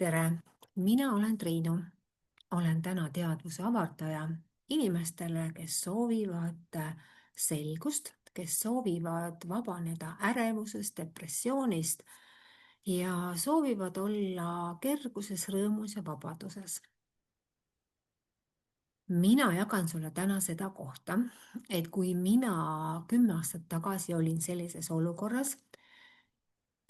Tere, mina olen Triinu. Olen täna teadvuse avardaja inimestele, kes soovivad selgust, kes soovivad vabaneda ärevusest, depressioonist ja soovivad olla kerguses, rõõmus ja vabaduses. Mina jagan sulle täna seda kohta, et kui mina 10 aastat tagasi olin sellises olukorras,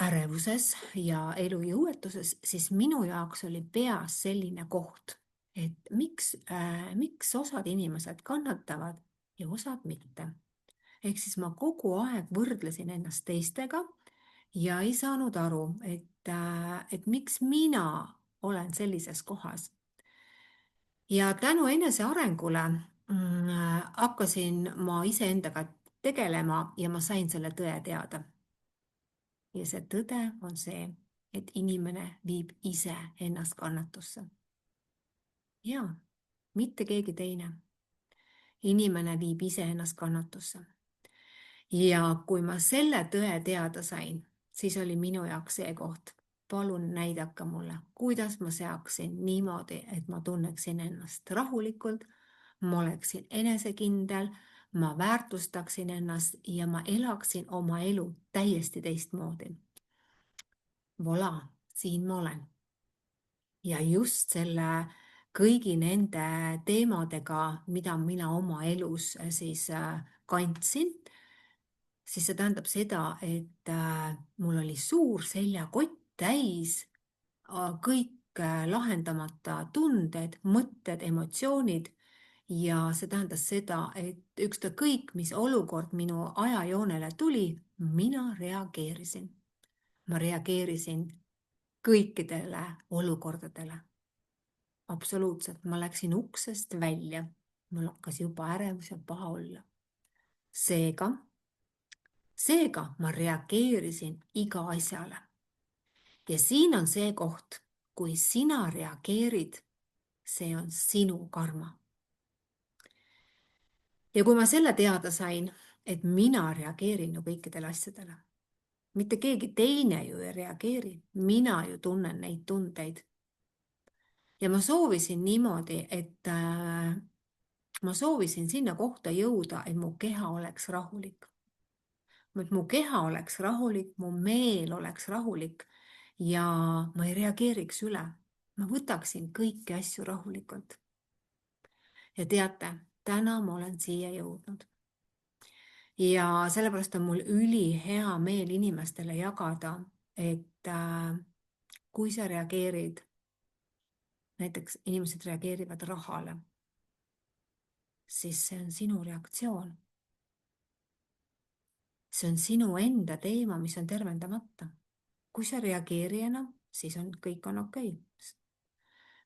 ärevuses ja elu jõuetuses, siis minu jaoks oli peas selline koht, et miks osad inimesed kannatavad ja osad mitte. Ehk siis ma kogu aeg võrdlesin ennast teistega ja ei saanud aru, et miks mina olen sellises kohas. Ja tänu enesearengule hakkasin ma iseendaga tegelema ja ma sain selle tõe teada. Ja see tõde on see, et inimene viib ise ennast kannatusse. Jaa, mitte keegi teine. Inimene viib ise ennast kannatusse. Ja kui ma selle tõe teada sain, siis oli minu jaoks see koht. Palun näidake mulle, kuidas ma seaksin niimoodi, et ma tunneksin ennast rahulikult, ma oleksin enesekindel, ma väärtustaksin ennast ja ma elaksin oma elu täiesti teistmoodi. Vola, siin ma olen. Ja just selle kõigi nende teemadega, mida mina oma elus siis kandsin, siis see tähendab seda, et mul oli suur seljakott täis kõik lahendamata tunded, mõtted, emotsioonid ja see tähendas seda, et ükskõik mis olukord minu ajajoonele tuli, mina reageerisin. Ma reageerisin kõikidele olukordadele. Absoluutselt, ma läksin uksest välja. Mul hakkas juba ärevus ja paha olla. Seega ma reageerisin iga asjale. Ja siin on see koht, kui sina reageerid, see on sinu karma. Ja kui ma selle teada sain, et mina reageerin ju kõikidele asjadele, mitte keegi teine ju ei reageeri, mina ju tunnen neid tundeid. Ja ma soovisin niimoodi, et ma soovisin sinna kohta jõuda, et mu keha oleks rahulik. Et mu keha oleks rahulik, mu meel oleks rahulik ja ma ei reageeriks üle. Ma võtaksin kõiki asju rahulikult. Ja teate, täna ma olen siia jõudnud. Ja sellepärast on mul ülihea meel inimestele jagada, et kui sa reageerid, näiteks inimesed reageerivad rahale, siis see on sinu reaktsioon. See on sinu enda teema, mis on tervendamata. Kui sa reageeri enam, siis kõik on okei.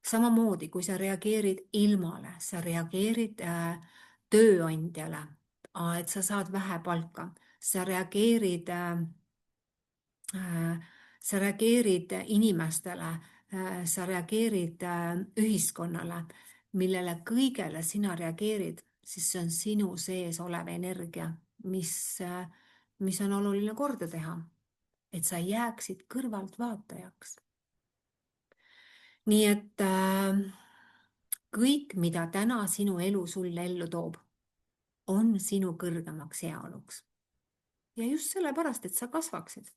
Samamoodi, kui sa reageerid ilmale, sa reageerid tööandjale, et sa saad vähe palka, sa reageerid inimestele, sa reageerid ühiskonnale, millele kõigele sina reageerid, siis see on sinu sees olev energia, mis on oluline korda teha, et sa jääksid kõrvalt vaatajaks. Nii et kõik, mida täna sinu elu sulle ellu toob, on sinu kõrgemaks heaoluks. Ja just sellepärast, et sa kasvaksid.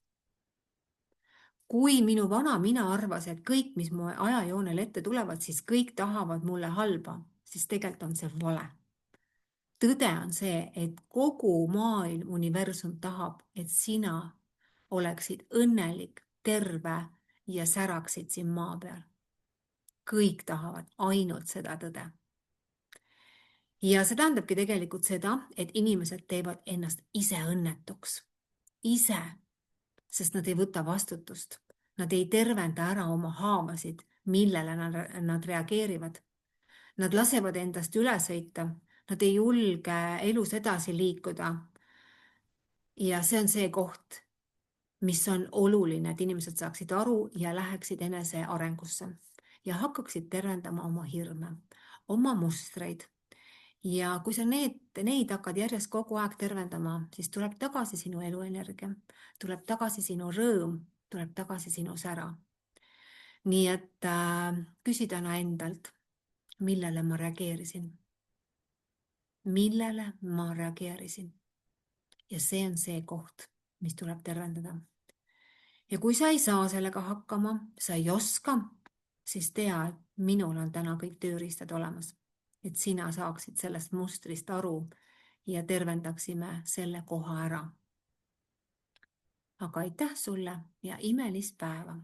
Kui minu vana mina arvas, et kõik, mis mu ajajoonel ette tulevad, siis kõik tahavad mulle halba, siis tegelikult on see vale. Tõde on see, et kogu maailm, universum tahab, et sina oleksid õnnelik, terve ja säraksid siin maa peal. Kõik tahavad ainult seda tõde. Ja see tähendabki tegelikult seda, et inimesed teevad ennast ise õnnetuks. Ise, sest nad ei võta vastutust. Nad ei tervenda ära oma haavasid, millele nad reageerivad. Nad lasevad endast üle sõita. Nad ei julge elus edasi liikuda. Ja see on see koht, mis on oluline, et inimesed saaksid aru ja läheksid enese arengusse. Ja hakkaksid tervendama oma hirme, oma mustreid. Ja kui sa neid hakkad järjest kogu aeg tervendama, siis tuleb tagasi sinu eluenergia, tuleb tagasi sinu rõõm, tuleb tagasi sinu sära. nii et küsi täna endalt, millele ma reageerisin. Millele ma reageerisin? Ja see on see koht, mis tuleb tervendada. Ja kui sa ei saa sellega hakkama, sa ei oska, siis tea, et minul on täna kõik tööriistad olemas, et sina saaksid sellest mustrist aru ja tervendaksime selle koha ära. Aga aitäh sulle ja imelist päeva!